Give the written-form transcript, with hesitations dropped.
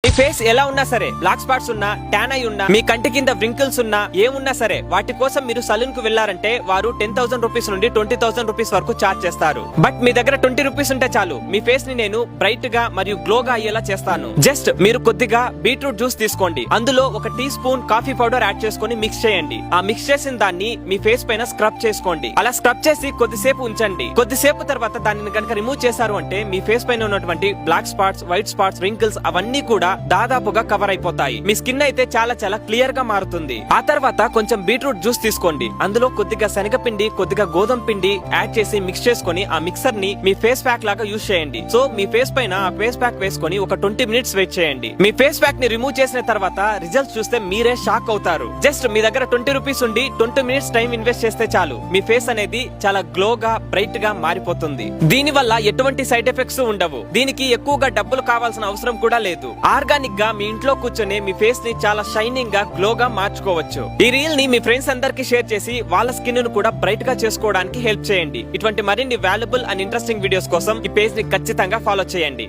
మీ face ఎలా ఉన్నా సరే, బ్లాక్ స్పాట్స్ ఉన్నా, ట్యాన్ అయి ఉన్నా, మీ కంటి కింద వ్రింకిల్స్ ఉన్నా, ఏమున్నా సరే వాటి కోసం మీరు సలూన్ కు వెళ్లారంటే వారు 10,000 రూపీస్ నుండి 20,000 రూపీస్ వరకు చార్జ్ చేస్తారు. బట్ మీ దగ్గర 20 రూపీస్ ఉంటే చాలు, మీ ఫేస్ ని నేను బ్రైట్ గా మరియు గ్లోగా అయ్యేలా చేస్తాను. జస్ట్ మీరు కొద్దిగా బీట్రూట్ జ్యూస్ తీసుకోండి, అందులో 1 teaspoon coffee powder add చేసుకుని మిక్స్ చేయండి. ఆ మిక్స్ చేసిన దాన్ని మీ ఫేస్ పైన స్క్రబ్ చేసుకోండి. అలా స్క్రబ్ చేసి కొద్దిసేపు ఉంచండి. కొద్దిసేపు తర్వాత దానిని కనుక రిమూవ్ చేశారు అంటే మీ ఫేస్ పైన ఉన్నటువంటి black spots, white spots, wrinkles అవన్నీ కూడా దాదాపుగా కవర్ అయిపోతాయి. మీ స్కిన్ అయితే చాలా క్లియర్ గా మారుతుంది. ఆ తర్వాత కొంచెం బీట్రూట్ జ్యూస్ తీసుకోండి, అందులో కొద్దిగా శనగపిండి, కొద్దిగా గోధుమ పిండి యాడ్ చేసి మిక్స్ చేసుకుని ఆ మిక్సర్ ని మీ ఫేస్ ప్యాక్ లాగా యూజ్ చేయండి. సో మీ ఫేస్ పైన ఆ ఫేస్ ప్యాక్ వేసుకొని ఒక 20 మినిట్స్ వెయిట్ చేయండి. మీ ఫేస్ ప్యాక్ ని రిమూవ్ చేసిన తర్వాత రిజల్ట్స్ చూస్తే మీరే షాక్ అవుతారు. జస్ట్ మీ దగ్గర 20 రూపీస్ ఉండి 20 మినిట్స్ టైం ఇన్వెస్ట్ చేస్తే చాలు, మీ ఫేస్ అనేది చాలా గ్లోగా, బ్రైట్ గా మారిపోతుంది. దీని వల్ల ఎటువంటి సైడ్ ఎఫెక్ట్స్ ఉండవు. దీనికి ఎక్కువగా డబ్బులు కావాల్సిన అవసరం కూడా లేదు. ఆర్గానిక్ గా మీ ఇంట్లో కూర్చొని మీ ఫేస్ ని చాలా షైనింగ్ గా, గ్లోగా మార్చుకోవచ్చు. ఈ రీల్ ని మీ ఫ్రెండ్స్ అందరికి షేర్ చేసి వాళ్ళ స్కిన్ ను కూడా బ్రైట్ గా చేసుకోవడానికి హెల్ప్ చేయండి. ఇటువంటి మరిన్ని వాల్యుబుల్ అండ్ ఇంట్రెస్టింగ్ వీడియోస్ కోసం ఈ పేజ్ ని ఖచ్చితంగా ఫాలో చేయండి.